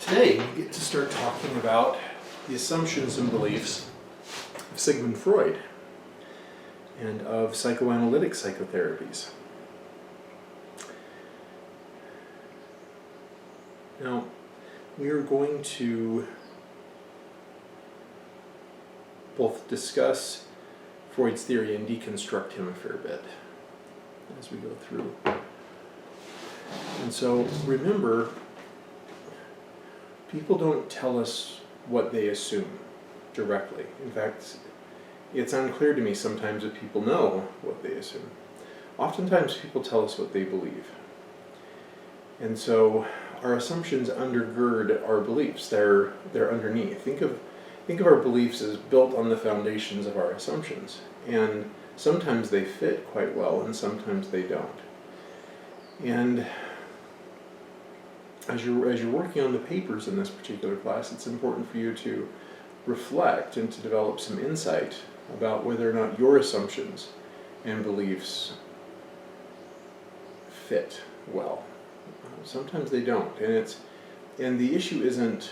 Today we get to start talking about the assumptions and beliefs of Sigmund Freud and of psychoanalytic psychotherapies. Now, we are going to both discuss Freud's theory and deconstruct him a fair bit as we go through. And so remember, people don't tell us what they assume directly. In fact, it's unclear to me sometimes if people know what they assume. Oftentimes people tell us what they believe. And so our assumptions undergird our beliefs. They're underneath. Think of our beliefs as built on the foundations of our assumptions. And sometimes they fit quite well and sometimes they don't. And as you're working on the papers in this particular class, it's important for you to reflect and to develop some insight about whether or not your assumptions and beliefs fit well. Sometimes they don't, and the issue isn't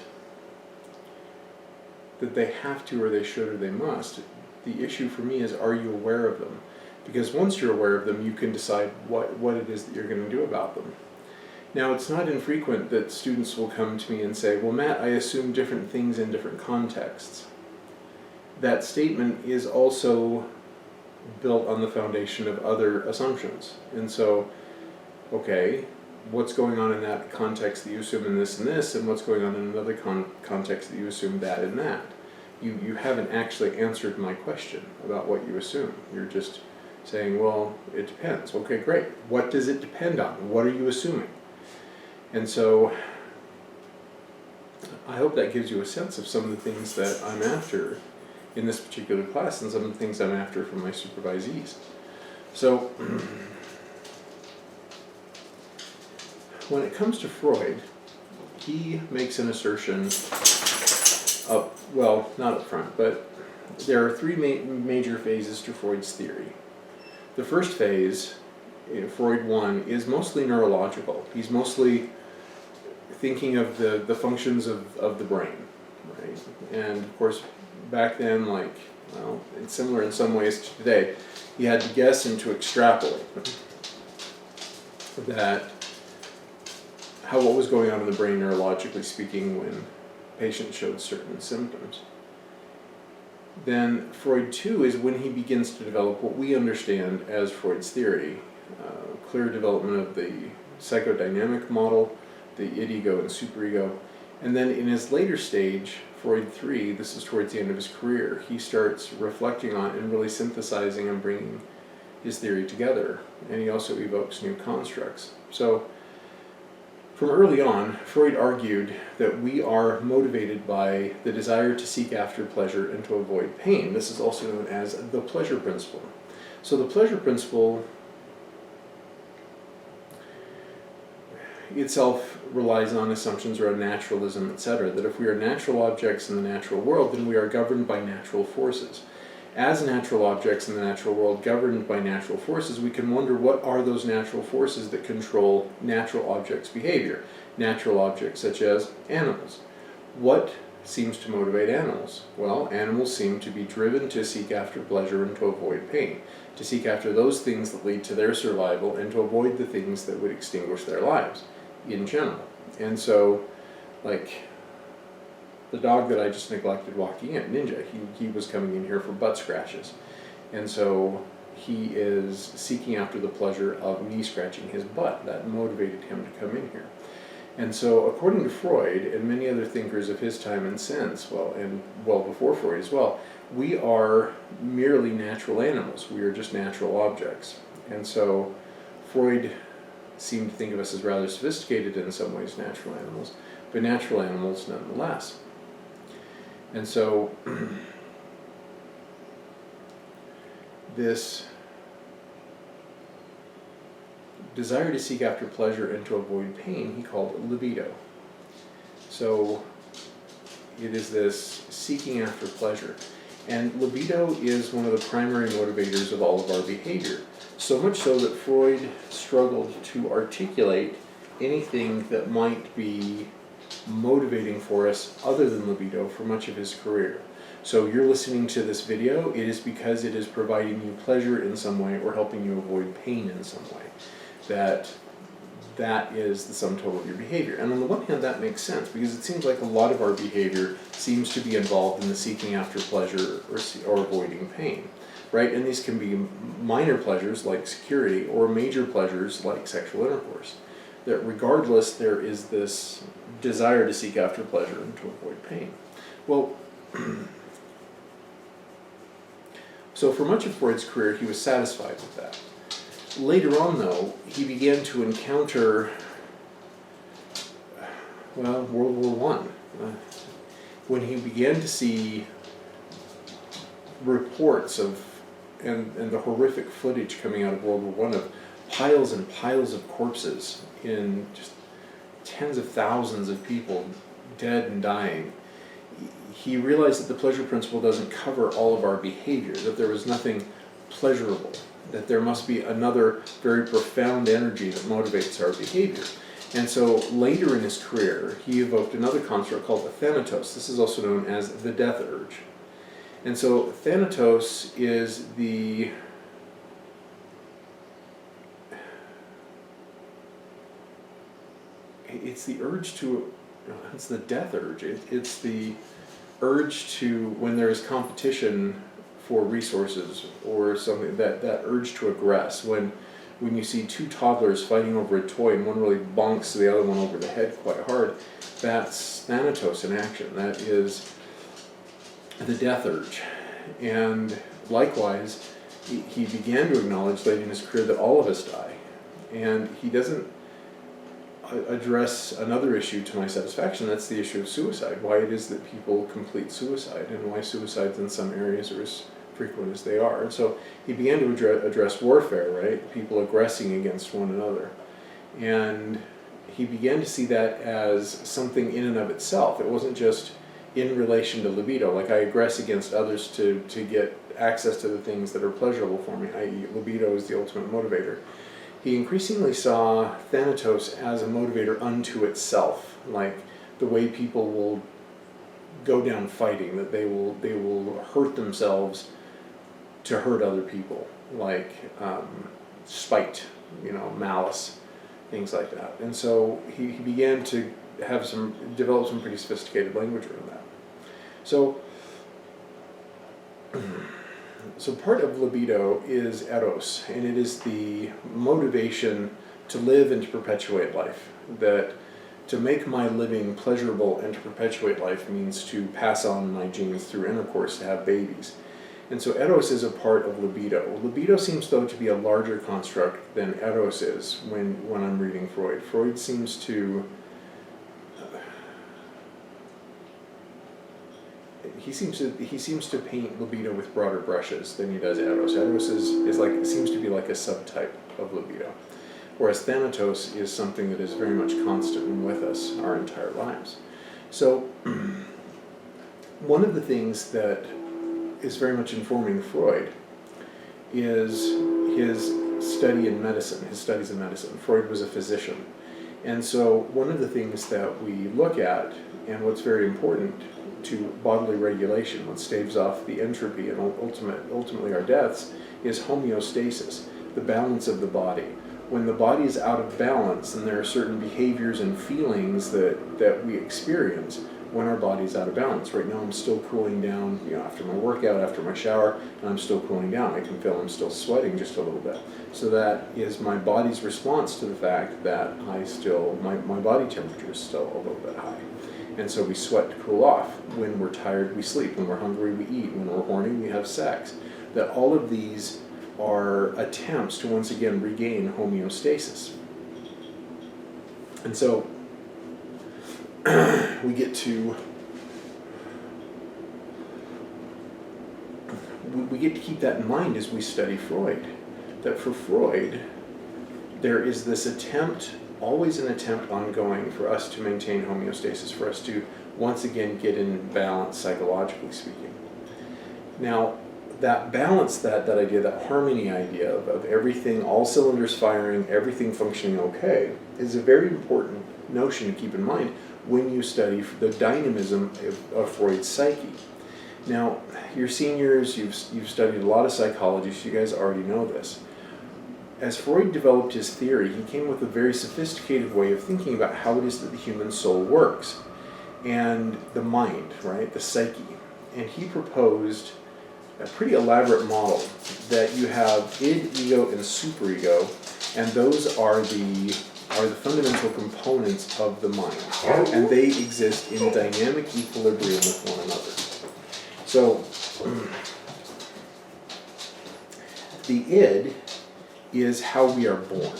that they have to or they should or they must. The issue for me is, are you aware of them? Because once you're aware of them, you can decide what it is that you're going to do about them. Now, it's not infrequent that students will come to me and say, well, Matt, I assume different things in different contexts. That statement is also built on the foundation of other assumptions. And so, okay, what's going on in that context that you assume in this and this, and what's going on in another context that you assume that and that? You haven't actually answered my question about what you assume. You're just saying, well, it depends. Okay, great. What does it depend on? What are you assuming? And so I hope that gives you a sense of some of the things that I'm after in this particular class and some of the things I'm after from my supervisees. So when it comes to Freud, he makes an assertion well, not up front, but there are three major phases to Freud's theory. The first phase, Freud 1, is mostly neurological. He's mostly thinking of the functions of the brain, right? And of course, back then, it's similar in some ways to today, he had to guess and to extrapolate what was going on in the brain neurologically speaking when patients showed certain symptoms. Then Freud 2 is when he begins to develop what we understand as Freud's theory, clear development of the psychodynamic model, the id ego and superego. And then in his later stage, Freud 3, this is towards the end of his career, he starts reflecting on and really synthesizing and bringing his theory together. And he also evokes new constructs. So from early on, Freud argued that we are motivated by the desire to seek after pleasure and to avoid pain. This is also known as the pleasure principle. So the pleasure principle itself relies on assumptions around naturalism, etc., that if we are natural objects in the natural world, then we are governed by natural forces. As natural objects in the natural world governed by natural forces, we can wonder what are those natural forces that control natural objects' behavior. Natural objects such as animals. What seems to motivate animals? Well, animals seem to be driven to seek after pleasure and to avoid pain, to seek after those things that lead to their survival and to avoid the things that would extinguish their lives in general. And so, like the dog that I just neglected walking in, Ninja, he was coming in here for butt scratches. And so he is seeking after the pleasure of me scratching his butt. That motivated him to come in here. And so according to Freud and many other thinkers of his time and since, well before Freud as well, we are merely natural animals. We are just natural objects. And so Freud seemed to think of us as rather sophisticated in some ways, natural animals, but natural animals nonetheless. And so this desire to seek after pleasure and to avoid pain he called libido. So it is this seeking after pleasure. And libido is one of the primary motivators of all of our behavior. So much so that Freud struggled to articulate anything that might be motivating force other than libido for much of his career. So you're listening to this video, it is because it is providing you pleasure in some way or helping you avoid pain in some way. That is the sum total of your behavior. And on the one hand, that makes sense, because it seems like a lot of our behavior seems to be involved in the seeking after pleasure or avoiding pain, right? And these can be minor pleasures like security or major pleasures like sexual intercourse. That regardless, there is this desire to seek after pleasure and to avoid pain. Well, so for much of Freud's career, he was satisfied with that. Later on, though, he began to encounter, World War I. When he began to see reports of, and the horrific footage coming out of World War I of piles and piles of corpses in just tens of thousands of people dead and dying, he realized that the pleasure principle doesn't cover all of our behavior, that there was nothing pleasurable, that there must be another very profound energy that motivates our behavior. And so later in his career, he evoked another construct called the thanatos. This is also known as the death urge. And so thanatos is it's the death urge. It's the urge to, when there is competition for resources or something, that urge to aggress. When you see two toddlers fighting over a toy and one really bonks the other one over the head quite hard, that's thanatos in action. That is the death urge. And likewise, he began to acknowledge late in his career that all of us die. And he doesn't address another issue to my satisfaction. That's the issue of suicide, why it is that people complete suicide, and why suicides in some areas are as frequent as they are. And so he began to address warfare, right? People aggressing against one another. And he began to see that as something in and of itself. It wasn't just in relation to libido, like I aggress against others to get access to the things that are pleasurable for me, i.e. libido is the ultimate motivator. He increasingly saw thanatos as a motivator unto itself, like the way people will go down fighting, that they will hurt themselves to hurt other people, like spite, malice, things like that. And so he began to develop some pretty sophisticated language around that. So part of libido is eros, and it is the motivation to live and to perpetuate life. That to make my living pleasurable and to perpetuate life means to pass on my genes through intercourse, to have babies. And so eros is a part of libido. Libido seems, though, to be a larger construct than eros is when I'm reading Freud. Freud seems to he seems to paint libido with broader brushes than he does eros. Eros seems to be like a subtype of libido, whereas thanatos is something that is very much constant and with us our entire lives. So one of the things that is very much informing Freud is his study in medicine, his studies in medicine. Freud was a physician. And so one of the things that we look at, and what's very important to bodily regulation, what staves off the entropy and ultimately our deaths, is homeostasis, the balance of the body. When the body is out of balance, then there are certain behaviors and feelings that we experience when our body's out of balance. Right now I'm still cooling down, after my workout, after my shower, and I'm still cooling down. I can feel I'm still sweating just a little bit. So that is my body's response to the fact that my body temperature is still a little bit high. And so we sweat to cool off. When we're tired, we sleep. When we're hungry, we eat. When we're horny, we have sex. That all of these are attempts to once again regain homeostasis. And so we get to keep that in mind as we study Freud. That for Freud, there is this attempt, always an attempt ongoing, for us to maintain homeostasis, for us to once again get in balance psychologically speaking. Now, that balance, that idea, that harmony idea of everything, all cylinders firing, everything functioning okay, is a very important notion to keep in mind when you study the dynamism of Freud's psyche. Now, you're seniors, you've studied a lot of psychology, so you guys already know this. As Freud developed his theory, he came with a very sophisticated way of thinking about how it is that the human soul works, and the mind, right, the psyche. And he proposed a pretty elaborate model that you have id, ego, and superego, and those are the fundamental components of the mind, and they exist in dynamic equilibrium with one another. So, the id is how we are born.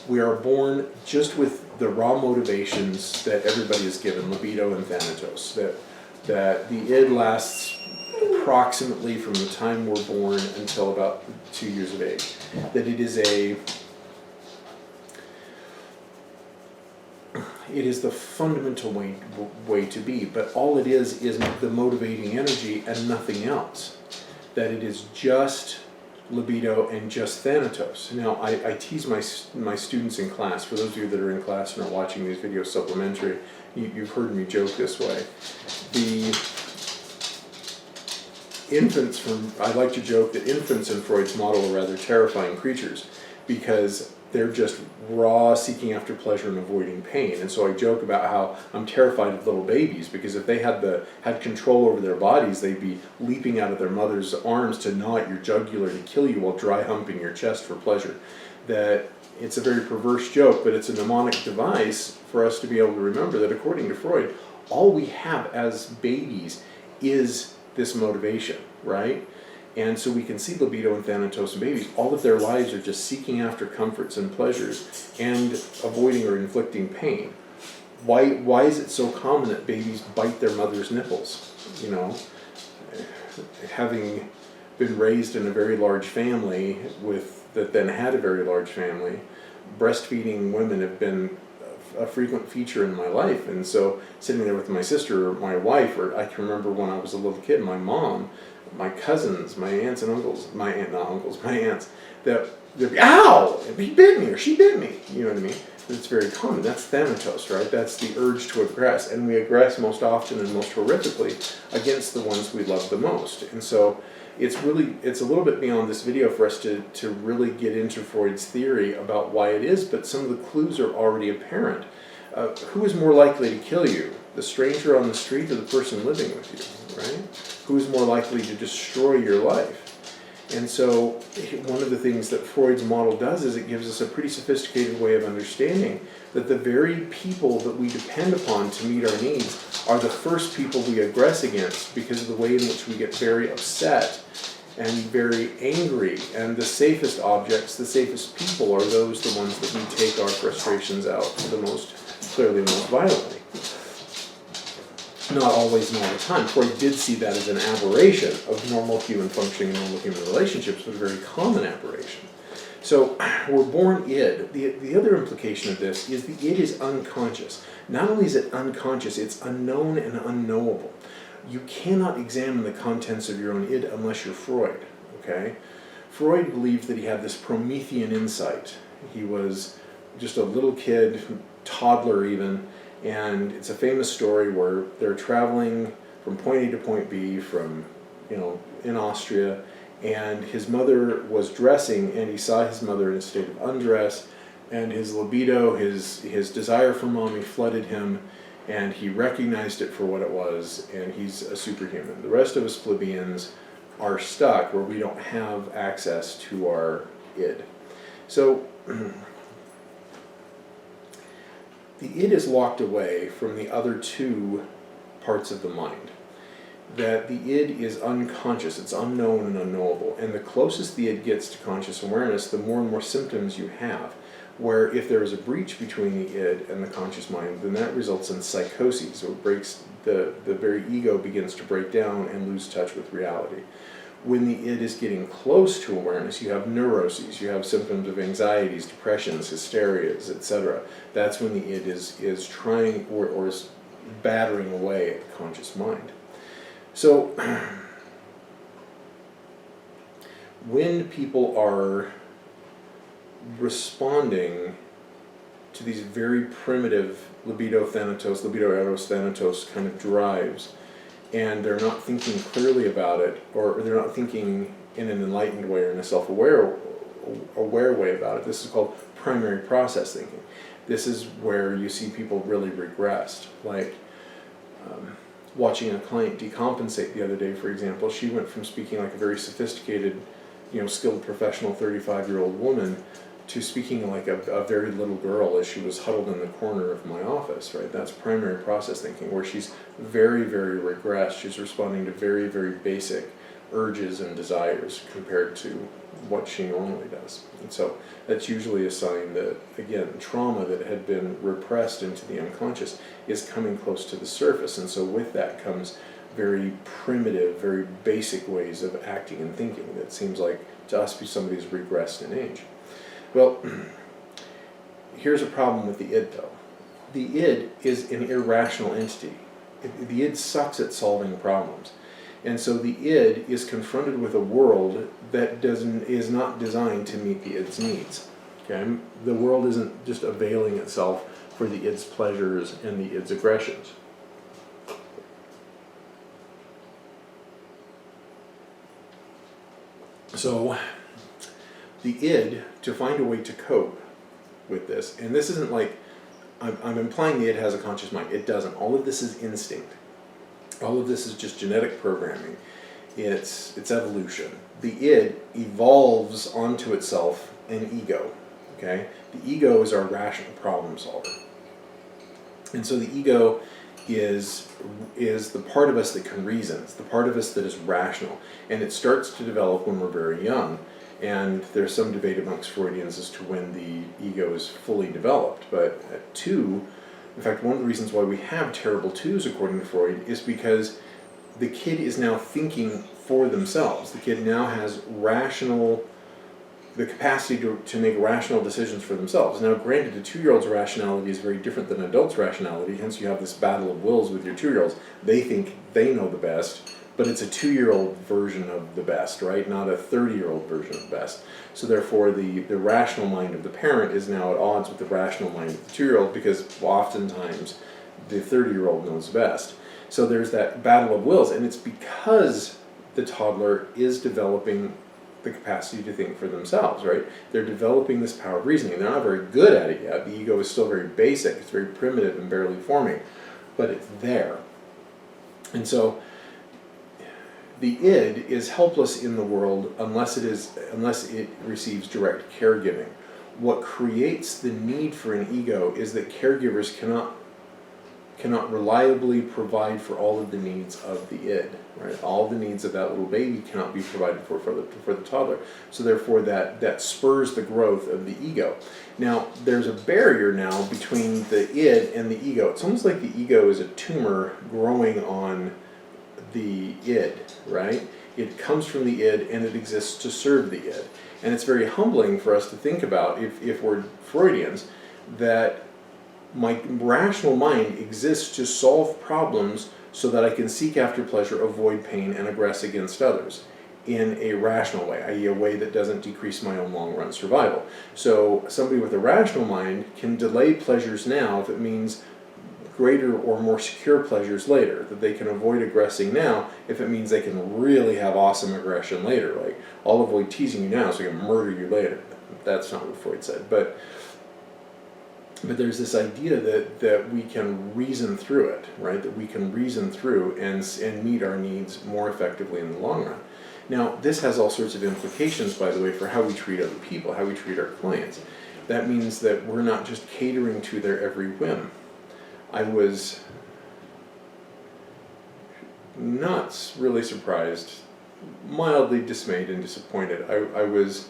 We are born just with the raw motivations that everybody is given, libido and thanatos, that the id lasts approximately from the time we're born until about 2 years of age. That it is the fundamental way to be, but all it is the motivating energy and nothing else. That it is just libido and just thanatos. Now, I tease my students in class. For those of you that are in class and are watching these videos supplementary, you've heard me joke this way. I like to joke that infants in Freud's model are rather terrifying creatures because they're just raw, seeking after pleasure and avoiding pain. And so I joke about how I'm terrified of little babies because if they had control over their bodies, they'd be leaping out of their mother's arms to gnaw at your jugular to kill you while dry humping your chest for pleasure. That it's a very perverse joke, but it's a mnemonic device for us to be able to remember that according to Freud, all we have as babies is this motivation, right? And so we can see libido and thanatos in babies. All of their lives are just seeking after comforts and pleasures and avoiding or inflicting pain. Why is it so common that babies bite their mother's nipples? You know, having been raised in a very large family that then had a very large family, breastfeeding women have been a frequent feature in my life. And so sitting there with my sister or my wife, or I can remember when I was a little kid, my mom, my cousins, my aunts and uncles, my aunts, they'd be, ow, he bit me or she bit me, you know what I mean? It's very common. That's thanatos, right? That's the urge to aggress, and we aggress most often and most horrifically against the ones we love the most. And so it's a little bit beyond this video for us to really get into Freud's theory about why it is, but some of the clues are already apparent. Who is more likely to kill you? The stranger on the street or the person living with you, right? Who is more likely to destroy your life? And so one of the things that Freud's model does is it gives us a pretty sophisticated way of understanding that the very people that we depend upon to meet our needs are the first people we aggress against because of the way in which we get very upset and very angry. And the safest objects, the safest people are the ones that we take our frustrations out the most clearly, most violently. Not always and all the time. Freud did see that as an aberration of normal human functioning and normal human relationships, but a very common aberration. So we're born id. The other implication of this is the id is unconscious. Not only is it unconscious, it's unknown and unknowable. You cannot examine the contents of your own id unless you're Freud, okay? Freud believed that he had this Promethean insight. He was just a little kid, toddler even, and it's a famous story where they're traveling from point A to point B in Austria, and his mother was dressing, and he saw his mother in a state of undress, and his libido, his desire for mommy flooded him, and he recognized it for what it was, and he's a superhuman. The rest of us plebeians are stuck where we don't have access to our id. So the id is locked away from the other two parts of the mind. That the id is unconscious, it's unknown and unknowable. And the closest the id gets to conscious awareness, the more and more symptoms you have. Where if there is a breach between the id and the conscious mind, then that results in psychosis. So it breaks, the very ego begins to break down and lose touch with reality. When the id is getting close to awareness, you have neuroses, you have symptoms of anxieties, depressions, hysterias, etc. That's when the id is trying or is battering away at the conscious mind. So when people are responding to these very primitive libido thanatos, libido eros thanatos kind of drives, and they're not thinking clearly about it, or they're not thinking in an enlightened way or in a self-aware way about it. This is called primary process thinking. This is where you see people really regressed. Like watching a client decompensate the other day, for example, she went from speaking like a very sophisticated, skilled professional 35-year-old woman to speaking like a very little girl as she was huddled in the corner of my office, right? That's primary process thinking, where she's very, very regressed. She's responding to very, very basic urges and desires compared to what she normally does. And so that's usually a sign that, again, trauma that had been repressed into the unconscious is coming close to the surface. And so with that comes very primitive, very basic ways of acting and thinking that seems like to us somebody's regressed in age. Well, here's a problem with the id, though. The id is an irrational entity. The id sucks at solving problems. And so the id is confronted with a world that is not designed to meet the id's needs. Okay? The world isn't just availing itself for the id's pleasures and the id's aggressions. So the id, to find a way to cope with this, and this isn't like, I'm implying the id has a conscious mind. It doesn't. All of this is instinct. All of this is just genetic programming. It's evolution. The id evolves onto itself an ego. Okay? The ego is our rational problem solver. And so the ego is the part of us that can reason. It's the part of us that is rational. And it starts to develop when we're very young. And there's some debate amongst Freudians as to when the ego is fully developed. But at 2, in fact, one of the reasons why we have terrible 2s, according to Freud, is because the kid is now thinking for themselves. The kid now has the capacity to make rational decisions for themselves. Now, granted, a 2-year-old's rationality is very different than an adult's rationality, hence you have this battle of wills with your 2-year-olds. They think they know the best, but it's a 2-year-old version of the best, right? Not a 30-year-old version of the best. So therefore, the rational mind of the parent is now at odds with the rational mind of the 2-year-old, because oftentimes the 30-year-old knows best. So there's that battle of wills, and it's because the toddler is developing the capacity to think for themselves, right? They're developing this power of reasoning. They're not very good at it yet. The ego is still very basic. It's very primitive and barely forming, but it's there. And so the id is helpless in the world unless it receives direct caregiving. What creates the need for an ego is that caregivers cannot reliably provide for all of the needs of the id, right? All the needs of that little baby cannot be provided for the toddler. So therefore that spurs the growth of the ego. Now, there's a barrier now between the id and the ego. It's almost like the ego is a tumor growing on the id, right? It comes from the id and it exists to serve the id. And it's very humbling for us to think about, if we're Freudians, that my rational mind exists to solve problems so that I can seek after pleasure, avoid pain, and aggress against others in a rational way, i.e. a way that doesn't decrease my own long-run survival. So somebody with a rational mind can delay pleasures now if it means greater or more secure pleasures later, that they can avoid aggressing now if it means they can really have awesome aggression later. Like, I'll avoid teasing you now so I can murder you later. That's not what Freud said. But there's this idea that we can reason through it, right? That we can reason through and meet our needs more effectively in the long run. Now, this has all sorts of implications, by the way, for how we treat other people, how we treat our clients. That means that we're not just catering to their every whim. I was not really surprised, mildly dismayed and disappointed. I was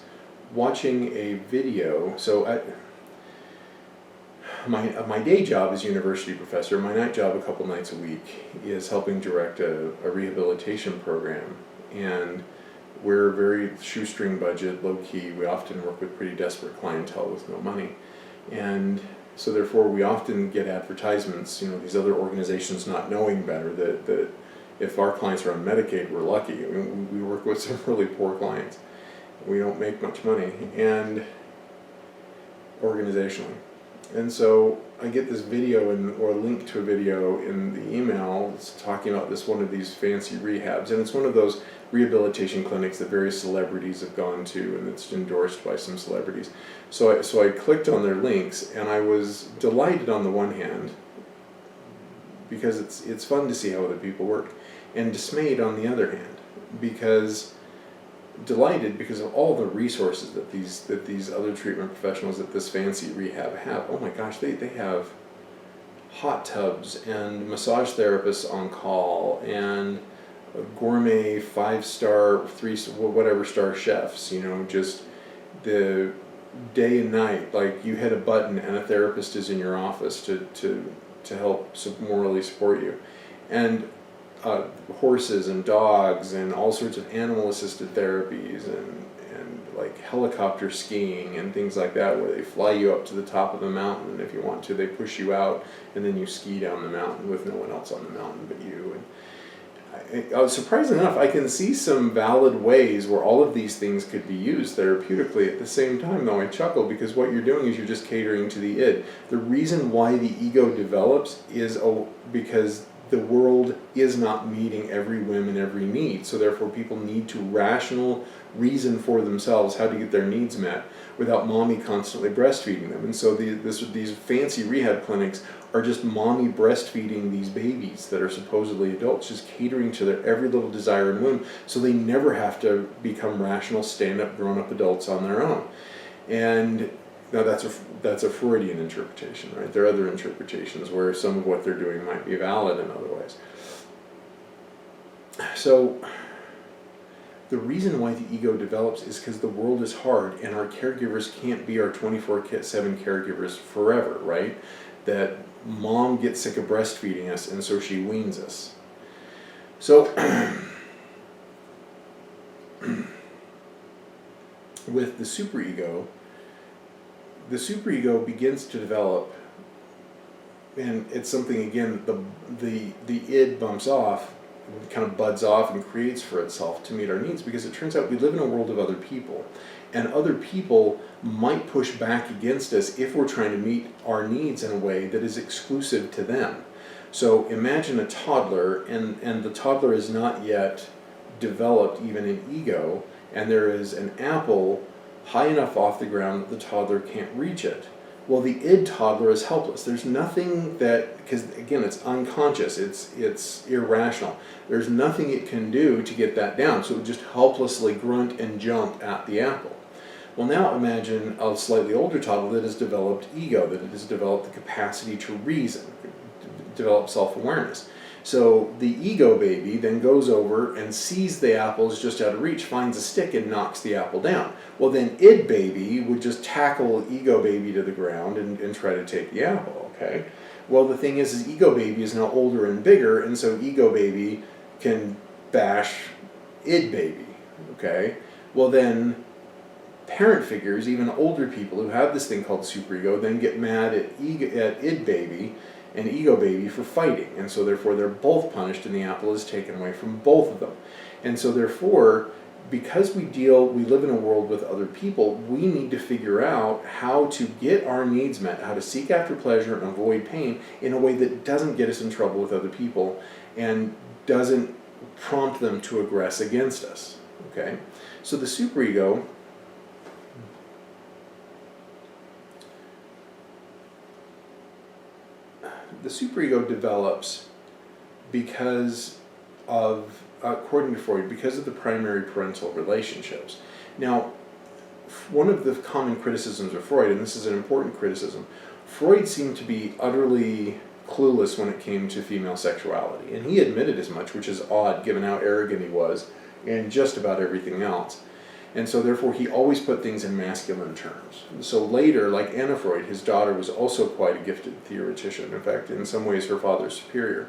watching a video, so my day job is university professor. My night job, a couple nights a week, is helping direct a rehabilitation program. And we're very shoestring budget, low-key. We often work with pretty desperate clientele with no money. And so therefore we often get advertisements, these other organizations not knowing better, that if our clients are on Medicaid, we're lucky. We work with some really poor clients. We don't make much money, and organizationally. And so I get this video or a link to a video in the email that's talking about one of these fancy rehabs, and it's one of those rehabilitation clinics that various celebrities have gone to, and it's endorsed by some celebrities. So I clicked on their links, and I was delighted on the one hand because it's fun to see how other people work, and dismayed on the other hand because delighted because of all the resources that these other treatment professionals at this fancy rehab have. Oh my gosh, they have hot tubs and massage therapists on call and gourmet 5-star, 3 whatever star chefs, just the day and night, like you hit a button and a therapist is in your office to help morally support you. And horses and dogs and all sorts of animal-assisted therapies and like helicopter skiing and things like that, where they fly you up to the top of the mountain, and if you want to, they push you out, and then you ski down the mountain with no one else on the mountain but you. And surprisingly enough, I can see some valid ways where all of these things could be used therapeutically. At the same time, though, I chuckle because what you're doing is you're just catering to the id. The reason why the ego develops is because the world is not meeting every whim and every need, so therefore people need to rational reason for themselves how to get their needs met without mommy constantly breastfeeding them. And so these fancy rehab clinics are just mommy breastfeeding these babies that are supposedly adults, just catering to their every little desire and whim, so they never have to become rational, stand-up, grown-up adults on their own. And now that's a Freudian interpretation, right? There are other interpretations where some of what they're doing might be valid in other ways. So the reason why the ego develops is because the world is hard and our caregivers can't be our 24/7 caregivers forever, right? That mom gets sick of breastfeeding us and so she weans us. So with the superego begins to develop, and it's something, again, the id bumps off, kind of buds off and creates for itself to meet our needs, because it turns out we live in a world of other people, and other people might push back against us if we're trying to meet our needs in a way that is exclusive to them. So imagine a toddler, and the toddler is not yet developed even in ego, and there is an apple high enough off the ground that the toddler can't reach it. Well, the id toddler is helpless. There's nothing that, because again, it's unconscious, it's irrational. There's nothing it can do to get that down, so it would just helplessly grunt and jump at the apple. Well, now imagine a slightly older toddler that has developed ego, that it has developed the capacity to reason, develop self-awareness. So the ego baby then goes over and sees the apple is just out of reach, finds a stick and knocks the apple down. Well, then id baby would just tackle ego baby to the ground and try to take the apple, okay? Well, the thing is ego baby is now older and bigger, and so ego baby can bash id baby, okay? Well, then parent figures, even older people who have this thing called superego, then get mad at id baby and ego baby for fighting, and so therefore they're both punished and the apple is taken away from both of them. And so therefore, because we live in a world with other people, we need to figure out how to get our needs met, how to seek after pleasure and avoid pain in a way that doesn't get us in trouble with other people and doesn't prompt them to aggress against us, okay? So the superego develops because of, according to Freud, because of the primary parental relationships. Now, one of the common criticisms of Freud, and this is an important criticism, Freud seemed to be utterly clueless when it came to female sexuality, and he admitted as much, which is odd given how arrogant he was in just about everything else. And so therefore he always put things in masculine terms. So later, like Anna Freud, his daughter was also quite a gifted theoretician. In fact, in some ways her father's superior.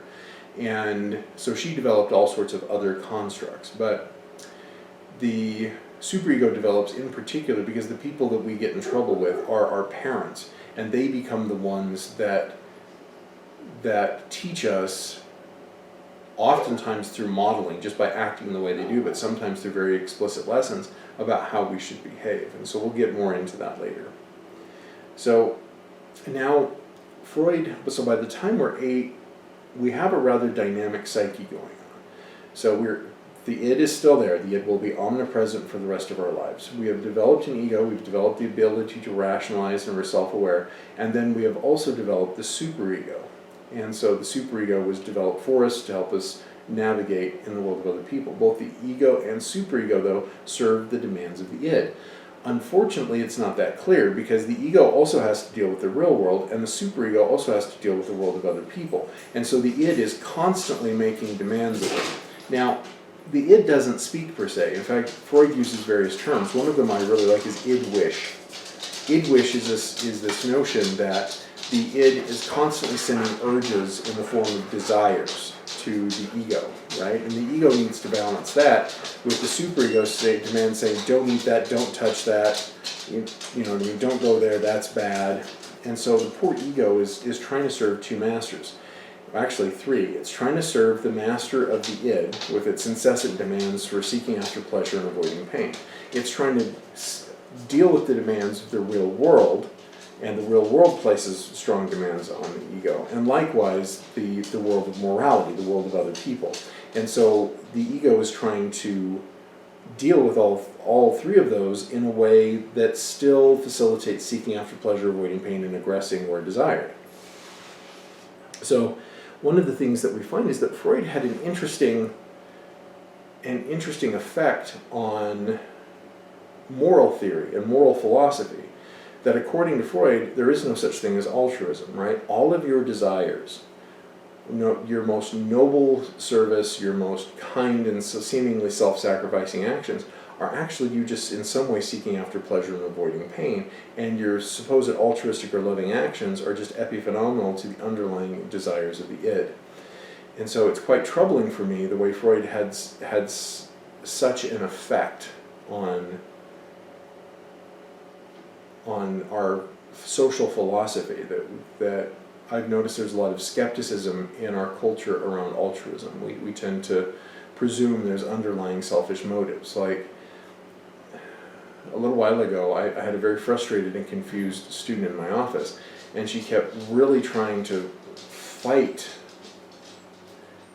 And so she developed all sorts of other constructs. But the superego develops in particular because the people that we get in trouble with are our parents. And they become the ones that teach us, oftentimes through modeling, just by acting the way they do, but sometimes through very explicit lessons about how we should behave. And so we'll get more into that later. So Now, so by the time we're 8, we have a rather dynamic psyche going on. So the id is still there. The id will be omnipresent for the rest of our lives. We have developed an ego, we've developed the ability to rationalize, and we're self-aware, and then we have also developed the superego. And so the superego was developed for us to help us navigate in the world of other people. Both the ego and superego, though, serve the demands of the id. Unfortunately, it's not that clear, because the ego also has to deal with the real world, and the superego also has to deal with the world of other people. And so the id is constantly making demands of it. Now, the id doesn't speak per se. In fact, Freud uses various terms. One of them I really like is id wish. Id wish is this notion that the id is constantly sending urges in the form of desires to the ego, right? And the ego needs to balance that with the superego demand saying, don't eat that, don't touch that, you know what I mean, don't go there, that's bad. And so the poor ego is trying to serve 2 masters. Actually 3. It's trying to serve the master of the id with its incessant demands for seeking after pleasure and avoiding pain. It's trying to deal with the demands of the real world, and the real world places strong demands on the ego. And likewise, the world of morality, the world of other people. And so the ego is trying to deal with all 3 of those in a way that still facilitates seeking after pleasure, avoiding pain, and aggressing where desired. So one of the things that we find is that Freud had an interesting effect on moral theory and moral philosophy, that according to Freud, there is no such thing as altruism, right? All of your desires, your most noble service, your most kind and seemingly self-sacrificing actions are actually you just in some way seeking after pleasure and avoiding pain, and your supposed altruistic or loving actions are just epiphenomenal to the underlying desires of the id. And so it's quite troubling for me the way Freud had such an effect on our social philosophy, that I've noticed there's a lot of skepticism in our culture around altruism. We tend to presume there's underlying selfish motives. Like, a little while ago, I had a very frustrated and confused student in my office, and she kept really trying to fight.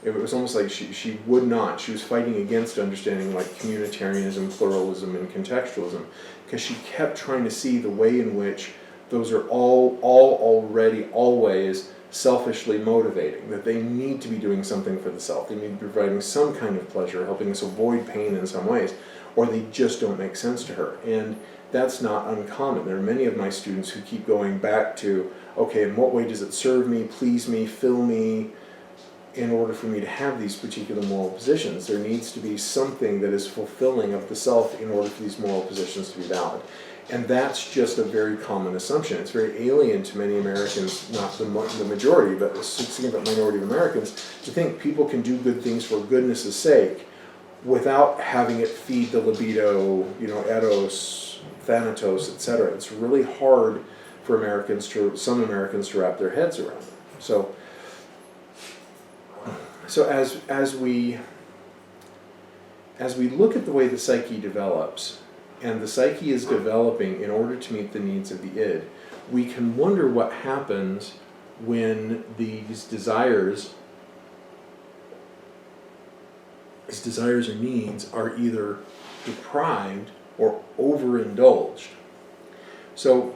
It was almost like she was fighting against understanding like communitarianism, pluralism, and contextualism, because she kept trying to see the way in which those are all already always selfishly motivating, that they need to be doing something for the self, they need to be providing some kind of pleasure, helping us avoid pain in some ways, or they just don't make sense to her. And that's not uncommon. There are many of my students who keep going back to, okay, in what way does it serve me, please me, fill me, in order for me to have these particular moral positions? There needs to be something that is fulfilling of the self in order for these moral positions to be valid. And that's just a very common assumption. It's very alien to many Americans, not the majority, but a significant minority of Americans, to think people can do good things for goodness' sake without having it feed the libido, eros, thanatos, etc. It's really hard for some Americans to wrap their heads around it. So as we look at the way the psyche develops, and the psyche is developing in order to meet the needs of the id, we can wonder what happens when these desires or needs are either deprived or overindulged. So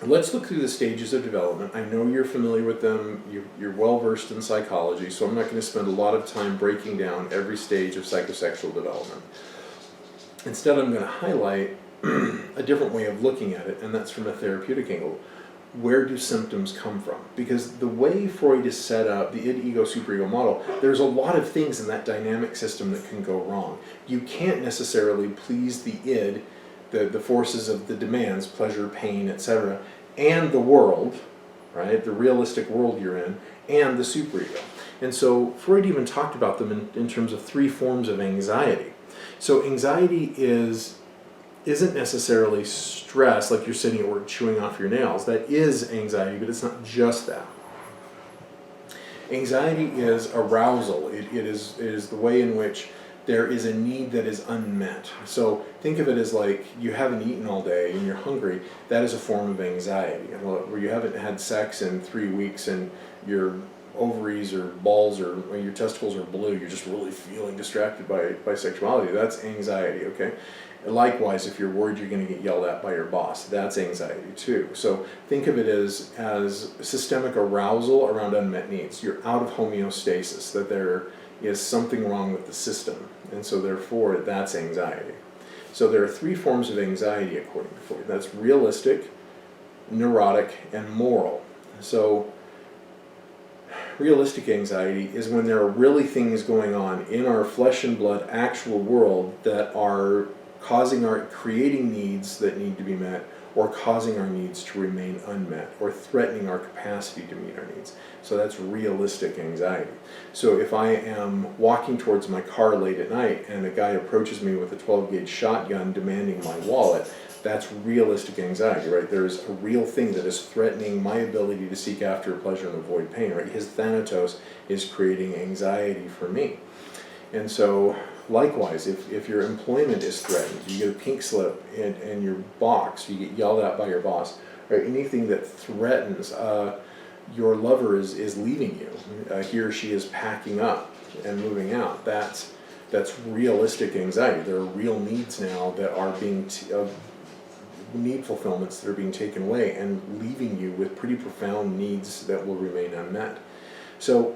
let's look through the stages of development. I know you're familiar with them, you're well versed in psychology, so I'm not going to spend a lot of time breaking down every stage of psychosexual development. Instead, I'm going to highlight a different way of looking at it, and that's from a therapeutic angle. Where do symptoms come from? Because the way Freud is set up, the id, ego, superego model, there's a lot of things in that dynamic system that can go wrong. You can't necessarily please the id, the forces of the demands, pleasure, pain, etc., and the world, right, the realistic world you're in, and the superego. And so Freud even talked about them in terms of 3 forms of anxiety. So anxiety isn't necessarily stress, like you're sitting at work chewing off your nails. That is anxiety, but it's not just that. Anxiety is arousal. It is the way in which there is a need that is unmet. So think of it as like you haven't eaten all day and you're hungry. That is a form of anxiety. Where you haven't had sex in 3 weeks and your ovaries or balls or your testicles are blue, you're just really feeling distracted by sexuality. That's anxiety, okay? Likewise, if you're worried you're going to get yelled at by your boss, that's anxiety too. So think of it as systemic arousal around unmet needs. You're out of homeostasis, that there is something wrong with the system, and so therefore that's anxiety. So there are 3 forms of anxiety according to Freud. That's realistic, neurotic, and moral. So realistic anxiety is when there are really things going on in our flesh and blood actual world that are creating needs that need to be met, or causing our needs to remain unmet, or threatening our capacity to meet our needs. So that's realistic anxiety. So if I am walking towards my car late at night and a guy approaches me with a 12-gauge shotgun demanding my wallet, that's realistic anxiety, right? There's a real thing that is threatening my ability to seek after pleasure and avoid pain, right? His thanatos is creating anxiety for me. And so likewise, if your employment is threatened, you get a pink slip in your box, you get yelled at by your boss, or anything that threatens, your lover is leaving you, he or she is packing up and moving out, that's realistic anxiety. There are real needs now that are being, need fulfillments that are being taken away and leaving you with pretty profound needs that will remain unmet. So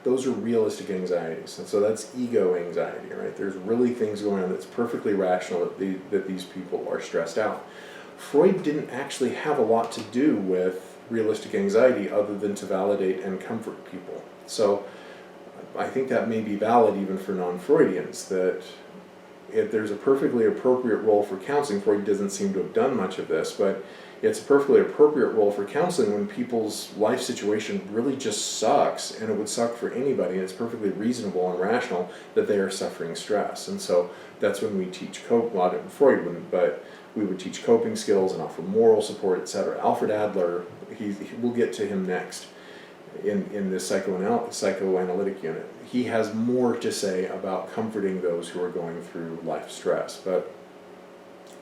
those are realistic anxieties, and so that's ego anxiety, right? There's really things going on that's perfectly rational that these people are stressed out. Freud didn't actually have a lot to do with realistic anxiety other than to validate and comfort people. So I think that may be valid even for non-Freudians, that if there's a perfectly appropriate role for counseling, Freud doesn't seem to have done much of this, but it's a perfectly appropriate role for counseling when people's life situation really just sucks, and it would suck for anybody, and it's perfectly reasonable and rational that they are suffering stress. And so that's when we teach Freud wouldn't, but we would teach coping skills and offer moral support, etc. Alfred Adler, we'll get to him next in this psychoanalytic unit. He has more to say about comforting those who are going through life stress, but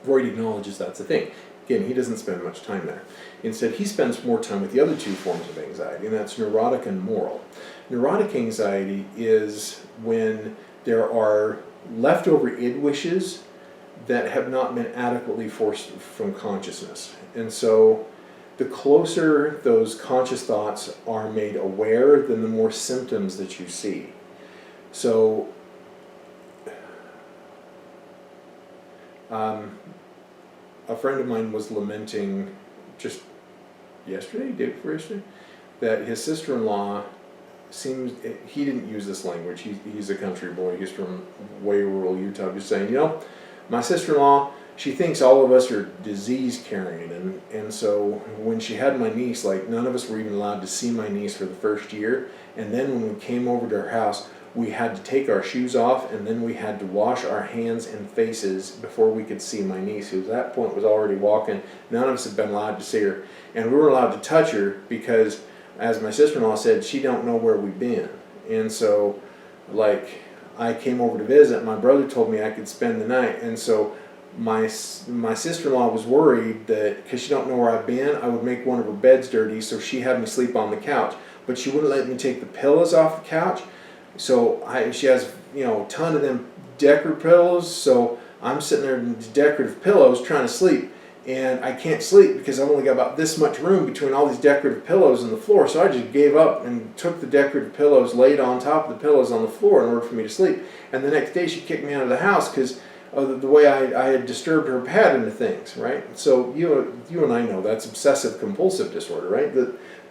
Freud acknowledges that's a thing. Again, he doesn't spend much time there. Instead, he spends more time with the other 2 forms of anxiety, and that's neurotic and moral. Neurotic anxiety is when there are leftover id wishes that have not been adequately forced from consciousness. And so the closer those conscious thoughts are made aware, then the more symptoms that you see. So a friend of mine was lamenting just yesterday, day before yesterday, that his sister-in-law seems, he didn't use this language, he's a country boy, he's from way rural Utah, just saying, my sister-in-law, she thinks all of us are disease carrying, and so when she had my niece, like none of us were even allowed to see my niece for the first year, and then when we came over to her house, we had to take our shoes off, and then we had to wash our hands and faces before we could see my niece, who at that point was already walking. None of us had been allowed to see her, and we weren't allowed to touch her because, as my sister-in-law said, she don't know where we've been. And so, like, I came over to visit, my brother told me I could spend the night, and so my sister-in-law was worried that, because she don't know where I've been, I would make one of her beds dirty, so she had me sleep on the couch. But she wouldn't let me take the pillows off the couch, so she has, a ton of them decorative pillows, so I'm sitting there in decorative pillows trying to sleep, and I can't sleep because I've only got about this much room between all these decorative pillows and the floor, so I just gave up and took the decorative pillows, laid on top of the pillows on the floor in order for me to sleep. And the next day she kicked me out of the house because of the way I had disturbed her pattern of things, right? So you and I know that's obsessive compulsive disorder, right?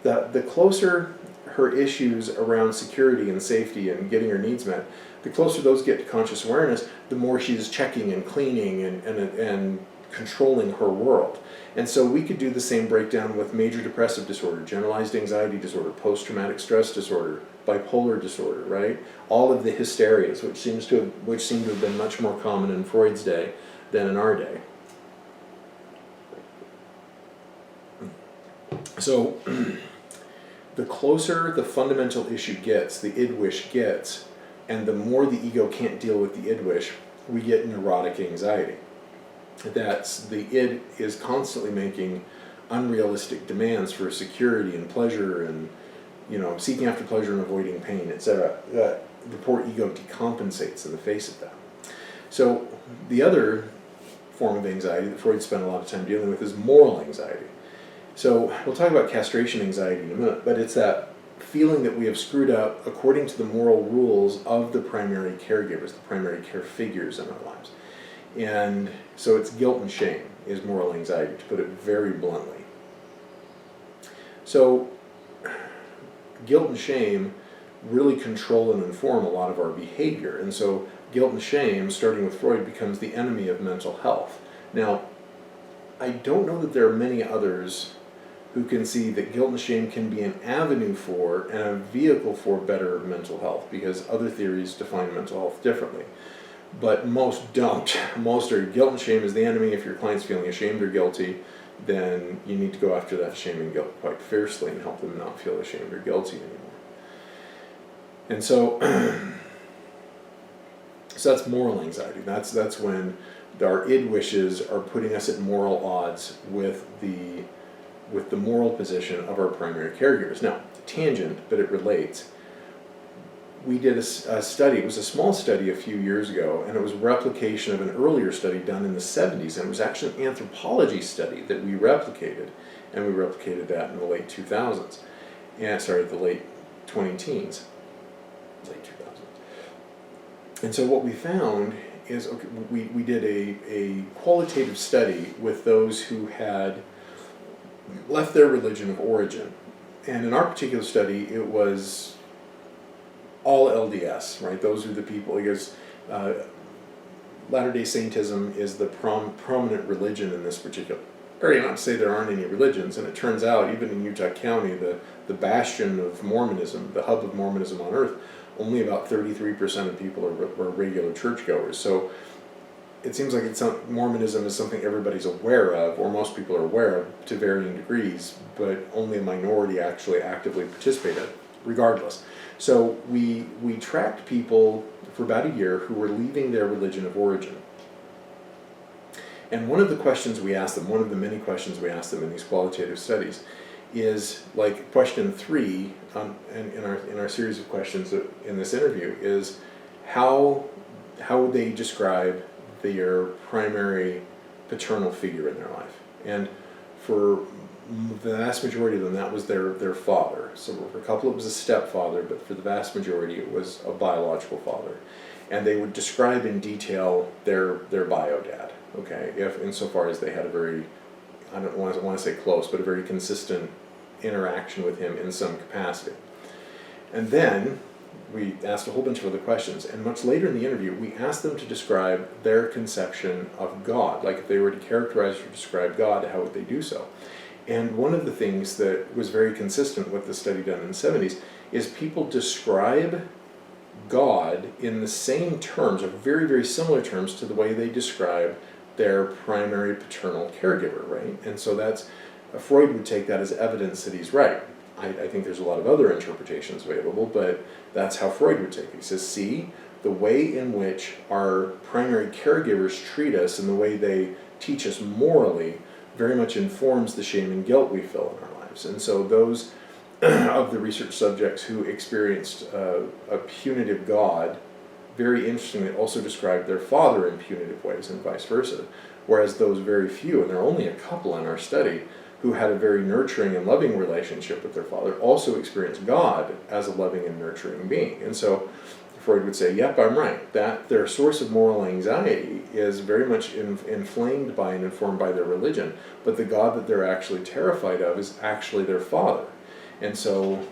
The closer her issues around security and safety and getting her needs met, the closer those get to conscious awareness, the more she's checking and cleaning and controlling her world. And so we could do the same breakdown with major depressive disorder, generalized anxiety disorder, post-traumatic stress disorder, bipolar disorder, right? All of the hysterias, which seem to have been much more common in Freud's day than in our day. So the closer the fundamental issue gets, the id wish gets, And the more the ego can't deal with the id wish, we get neurotic anxiety. That's the id is constantly making unrealistic demands for security and pleasure and, seeking after pleasure and avoiding pain, etc. The poor ego decompensates in the face of that. So the other form of anxiety that Freud spent a lot of time dealing with is moral anxiety. So we'll talk about castration anxiety in a minute, but it's that feeling that we have screwed up according to the moral rules of the primary caregivers, the primary care figures in our lives. And so it's guilt and shame is moral anxiety, to put it very bluntly. So guilt and shame really control and inform a lot of our behavior. And so guilt and shame, starting with Freud, becomes the enemy of mental health. Now, I don't know that there are many others who can see that guilt and shame can be an avenue for and a vehicle for better mental health, because other theories define mental health differently. But most don't. Most are guilt and shame is the enemy. If your client's feeling ashamed or guilty, then you need to go after that shame and guilt quite fiercely and help them not feel ashamed or guilty anymore. And so, so that's moral anxiety. That's when our id wishes are putting us at moral odds with the moral position of our primary caregivers. Now, tangent, but it relates. We did a study, it was a small study a few years ago, and it was a replication of an earlier study done in the 70s, and it was actually an anthropology study that we replicated, and we replicated that in the late 2000s, the late 20-teens, late 2000s. And so what we found is, we did a qualitative study with those who had left their religion of origin, and in our particular study, it was all LDS, right? Those are the people, because Latter-day Saintism is the prominent religion in this particular area. Not to say there aren't any religions, and it turns out, even in Utah County, the bastion of Mormonism, the hub of Mormonism on earth, only about 33% of people are regular churchgoers. So it seems like Mormonism is something everybody's aware of, or most people are aware of to varying degrees, but only a minority actually actively participate in it, regardless. So we tracked people for about a year who were leaving their religion of origin. And one of the questions we asked them, one of the many questions we asked them in these qualitative studies, is like question 3 in our series of questions in this interview is how would they describe their primary paternal figure in their life. And for the vast majority of them, that was their father. So for a couple, it was a stepfather, but for the vast majority, it was a biological father. And they would describe in detail their bio dad, okay, if insofar as they had a very, I don't want to say close, but a very consistent interaction with him in some capacity. And then we asked a whole bunch of other questions, and much later in the interview, we asked them to describe their conception of God. Like if they were to characterize or describe God, how would they do so? And one of the things that was very consistent with the study done in the 70s is people describe God in the same terms, or very, very similar terms, to the way they describe their primary paternal caregiver, right? And so that's, Freud would take that as evidence that he's right. I think there's a lot of other interpretations available, but that's how Freud would take it. He says, see, the way in which our primary caregivers treat us and the way they teach us morally very much informs the shame and guilt we feel in our lives. And so those of the research subjects who experienced a punitive God, very interestingly, also described their father in punitive ways and vice versa. Whereas those very few, and there are only a couple in our study, who had a very nurturing and loving relationship with their father, also experienced God as a loving and nurturing being. And so Freud would say, yep, I'm right, that their source of moral anxiety is very much inflamed by and informed by their religion, but the God that they're actually terrified of is actually their father. And so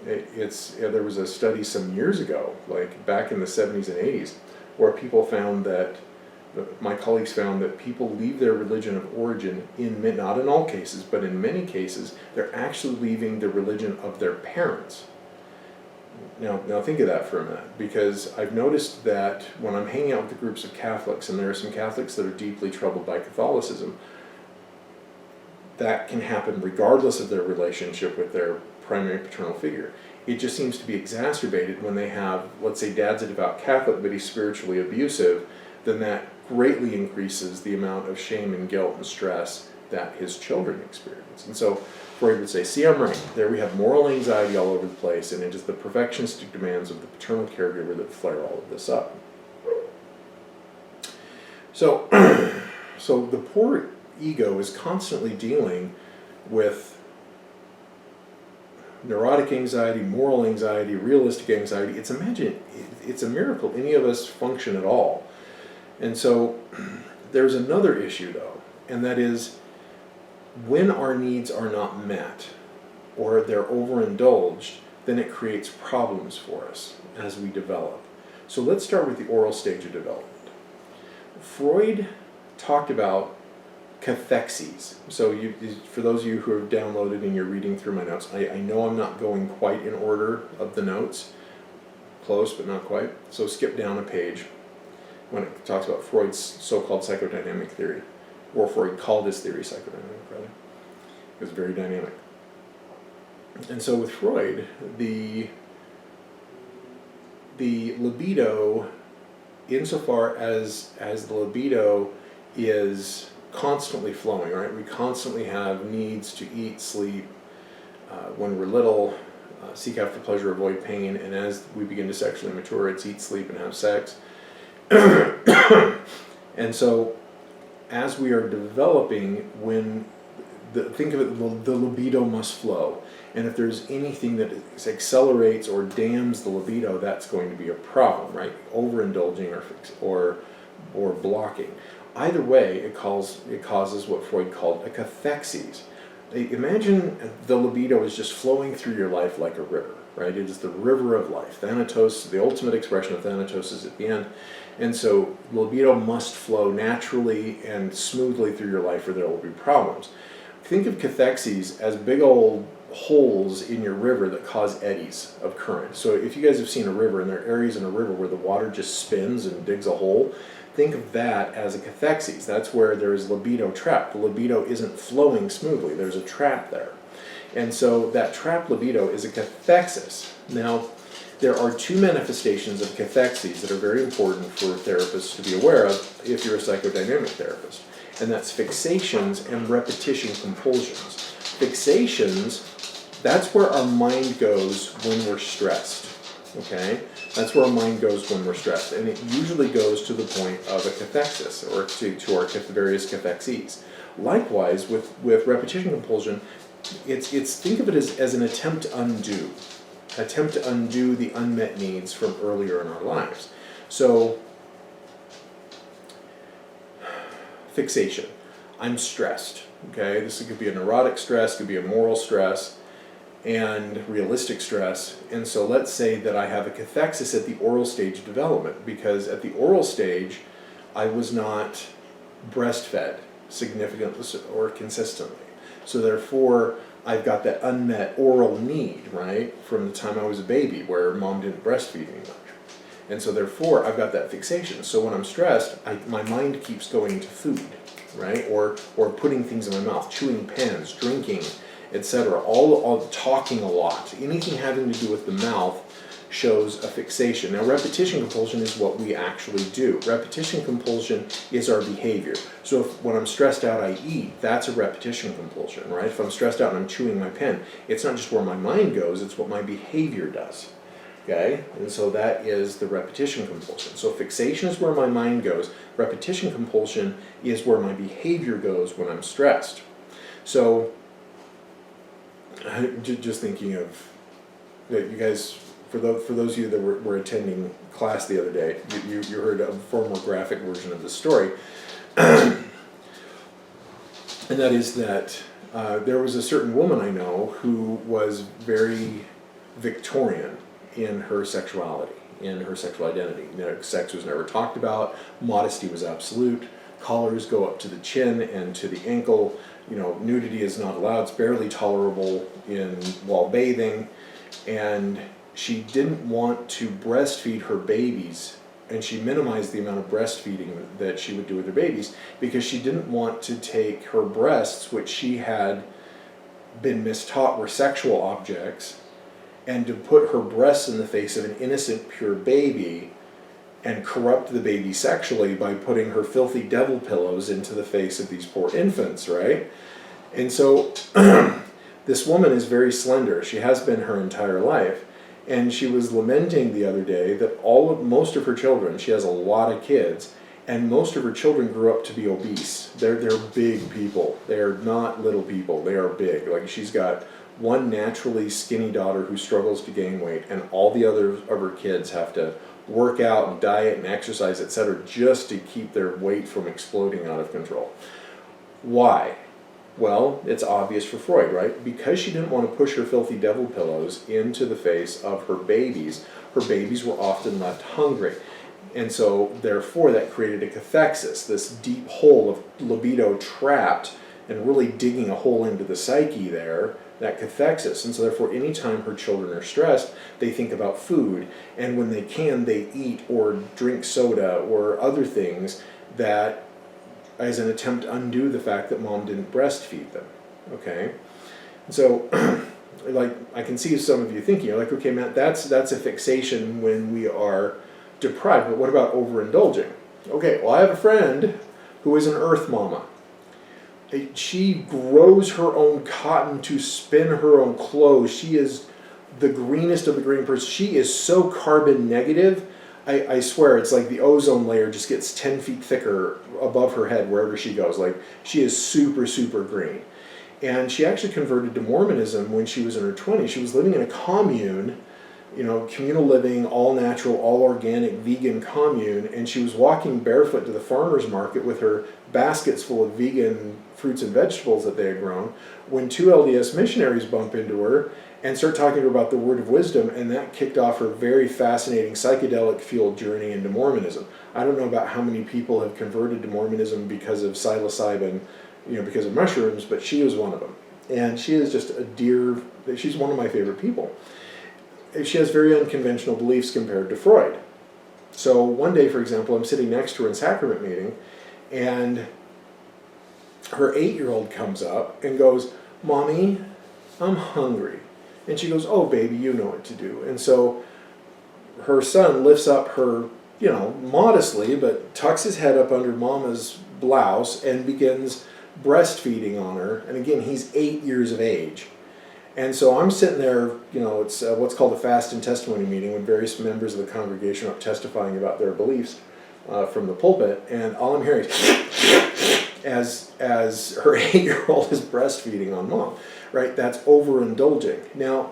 there was a study some years ago, like back in the 70s and 80s, where people found that, my colleagues found that people leave their religion of origin, not in all cases, but in many cases, they're actually leaving the religion of their parents. Now think of that for a minute, because I've noticed that when I'm hanging out with the groups of Catholics, and there are some Catholics that are deeply troubled by Catholicism, that can happen regardless of their relationship with their primary paternal figure. It just seems to be exacerbated when they have, let's say, dad's a devout Catholic, but he's spiritually abusive, then that greatly increases the amount of shame and guilt and stress that his children experience. And so Freud would say, see, I'm right. There we have moral anxiety all over the place, and it is the perfectionistic demands of the paternal caregiver that flare all of this up. So, so the poor ego is constantly dealing with neurotic anxiety, moral anxiety, realistic anxiety. It's a miracle any of us function at all. And so there's another issue though, and that is when our needs are not met or they're overindulged, then it creates problems for us as we develop. So let's start with the oral stage of development. Freud talked about cathexes. So for those of you who have downloaded and you're reading through my notes, I know I'm not going quite in order of the notes. Close, but not quite. So skip down a page when it talks about Freud's so-called psychodynamic theory. Or Freud called his theory psychodynamic, rather. It was very dynamic. And so with Freud, the libido, insofar as the libido is constantly flowing, right? We constantly have needs to eat, sleep, when we're little, seek after pleasure, avoid pain, and as we begin to sexually mature, it's eat, sleep, and have sex. And so as we are developing, think of it, the libido must flow. And if there's anything that accelerates or dams the libido, that's going to be a problem, right? Overindulging or blocking. Either way, it causes what Freud called a cathexes. Imagine the libido is just flowing through your life like a river, right? It is the river of life. Thanatos, the ultimate expression of Thanatos, is at the end. And so libido must flow naturally and smoothly through your life or there will be problems. Think of cathexes as big old holes in your river that cause eddies of current. So if you guys have seen a river and there are areas in a river where the water just spins and digs a hole, think of that as a cathexes. That's where there is libido trapped. The libido isn't flowing smoothly. There's a trap there. And so that trapped libido is a cathexis. Now, there are two manifestations of cathexes that are very important for therapists to be aware of if you're a psychodynamic therapist. And that's fixations and repetition compulsions. Fixations, that's where our mind goes when we're stressed. Okay? That's where our mind goes when we're stressed. And it usually goes to the point of a cathexis, or to our various cathexes. Likewise, with repetition compulsion, it's think of it as an attempt to undo. Attempt to undo the unmet needs from earlier in our lives. So, fixation. I'm stressed. Okay? This could be a neurotic stress, could be a moral stress, and realistic stress. And so let's say that I have a cathexis at the oral stage of development, because at the oral stage I was not breastfed significantly or consistently. So therefore I've got that unmet oral need, right, from the time I was a baby where mom didn't breastfeed me much. And so therefore I've got that fixation. So when I'm stressed, my mind keeps going to food, right, or putting things in my mouth, chewing pens, drinking, etc. All talking a lot. Anything having to do with the mouth shows a fixation. Now, repetition compulsion is what we actually do. Repetition compulsion is our behavior. So when I'm stressed out, I eat. That's a repetition compulsion, right? If I'm stressed out and I'm chewing my pen, it's not just where my mind goes, it's what my behavior does. Okay? And so that is the repetition compulsion. So fixation is where my mind goes. Repetition compulsion is where my behavior goes when I'm stressed. So just thinking of that, you guys, for those of you that were attending class the other day, you heard a far more graphic version of the story, and that is that there was a certain woman I know who was very Victorian in her sexuality, in her sexual identity. You know, sex was never talked about, modesty was absolute, collars go up to the chin and to the ankle. You know, nudity is not allowed, it's barely tolerable while bathing, and she didn't want to breastfeed her babies and she minimized the amount of breastfeeding that she would do with her babies because she didn't want to take her breasts, which she had been mistaught were sexual objects, and to put her breasts in the face of an innocent, pure baby and corrupt the baby sexually by putting her filthy devil pillows into the face of these poor infants, right? And so this woman is very slender. She has been her entire life. And she was lamenting the other day that most of her children, she has a lot of kids, and most of her children grew up to be obese. They're big people. They're not little people. They are big. Like, she's got one naturally skinny daughter who struggles to gain weight, and all the others of her kids have to work out and diet and exercise, etc., just to keep their weight from exploding out of control. Why? Well, it's obvious for Freud, right? Because she didn't want to push her filthy devil pillows into the face of her babies were often left hungry. And so, therefore, that created a cathexis, this deep hole of libido trapped and really digging a hole into the psyche there, that cathexis. And so, therefore, anytime her children are stressed, they think about food. And when they can, they eat or drink soda or other things that as an attempt to undo the fact that mom didn't breastfeed them, okay? So, like, I can see some of you thinking, you're like, okay, Matt, that's a fixation when we are deprived, but what about overindulging? Okay, well, I have a friend who is an earth mama. She grows her own cotton to spin her own clothes. She is the greenest of the green person. She is so carbon negative, I swear it's like the ozone layer just gets 10 feet thicker above her head wherever she goes. Like, she is super, super green. And she actually converted to Mormonism when she was in her 20s. She was living in a commune, communal living, all natural, all organic, vegan commune, and she was walking barefoot to the farmer's market with her baskets full of vegan fruits and vegetables that they had grown, when two LDS missionaries bump into her and start talking to her about the word of wisdom, and that kicked off her very fascinating psychedelic-fueled journey into Mormonism. I don't know about how many people have converted to Mormonism because of psilocybin, because of mushrooms, but she was one of them. And she is just a dear, she's one of my favorite people. She has very unconventional beliefs compared to Freud. So one day, for example, I'm sitting next to her in sacrament meeting, and her 8-year-old comes up and goes, "Mommy, I'm hungry." And she goes, "Oh, baby, you know what to do." And so her son lifts up her, modestly, but tucks his head up under mama's blouse and begins breastfeeding on her. And again, he's 8 years of age. And so I'm sitting there, it's what's called a fast and testimony meeting when various members of the congregation are testifying about their beliefs from the pulpit, and all I'm hearing is as her 8-year-old is breastfeeding on mom, right? That's overindulging. Now,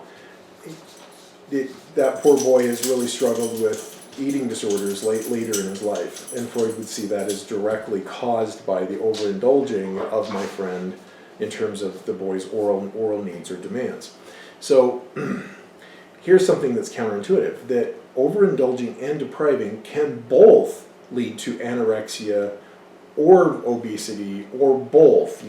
that poor boy has really struggled with eating disorders later in his life, and Freud would see that as directly caused by the overindulging of my friend in terms of the boy's oral needs or demands. So here's something that's counterintuitive, that overindulging and depriving can both lead to anorexia or obesity, or both.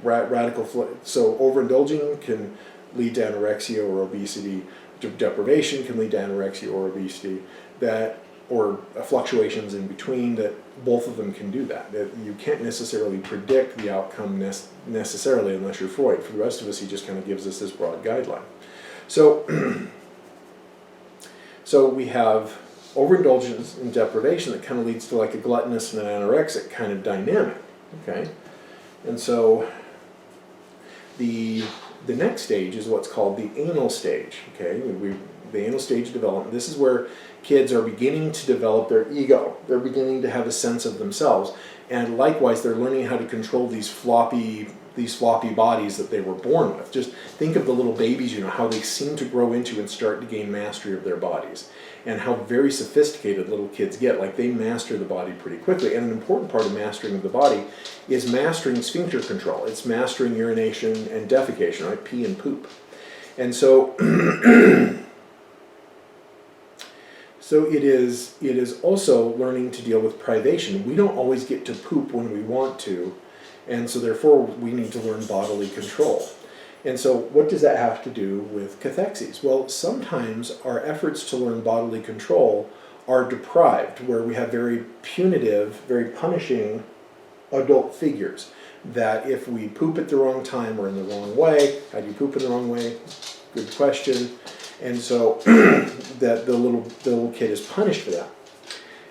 Radical. So overindulging can lead to anorexia or obesity. Deprivation can lead to anorexia or obesity. Or fluctuations in between. That both of them can do that. You can't necessarily predict the outcome necessarily unless you're Freud. For the rest of us, he just kind of gives us this broad guideline. So, so we have overindulgence and deprivation that kind of leads to like a gluttonous and an anorexic kind of dynamic, okay? And so the next stage is what's called the anal stage, okay? The anal stage of development. This is where kids are beginning to develop their ego. They're beginning to have a sense of themselves. And likewise, they're learning how to control these floppy bodies that they were born with. Just think of the little babies, how they seem to grow into and start to gain mastery of their bodies. And how very sophisticated little kids get. Like, they master the body pretty quickly. And an important part of mastering of the body is mastering sphincter control. It's mastering urination and defecation, right? Pee and poop. And so, so it is also learning to deal with privation. We don't always get to poop when we want to, and so therefore we need to learn bodily control. And so what does that have to do with cathexis? Well, sometimes our efforts to learn bodily control are deprived, where we have very punitive, very punishing adult figures. That if we poop at the wrong time or in the wrong way, how do you poop in the wrong way? Good question. And so that the little kid is punished for that.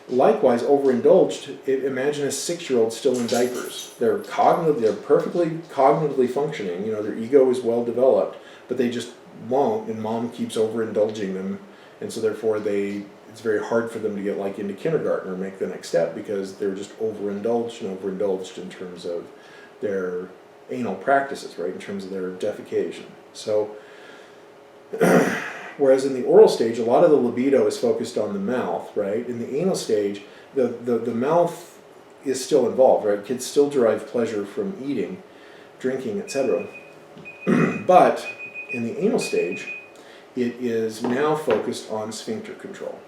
Likewise, overindulged, imagine a 6-year-old still in diapers. They're perfectly cognitively functioning, their ego is well developed, but they just won't, and mom keeps overindulging them, and so therefore it's very hard for them to get into kindergarten or make the next step because they're just overindulged in terms of their anal practices, right, in terms of their defecation. So, whereas in the oral stage, a lot of the libido is focused on the mouth, right? In the anal stage, the mouth is still involved, right? Kids still derive pleasure from eating, drinking, etc. But in the anal stage, it is now focused on sphincter control.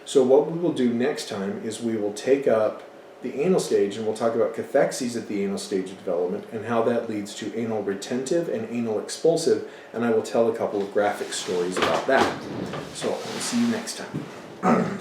So what we will do next time is we will take up the anal stage, and we'll talk about cathexes at the anal stage of development and how that leads to anal retentive and anal expulsive, and I will tell a couple of graphic stories about that. So I'll see you next time.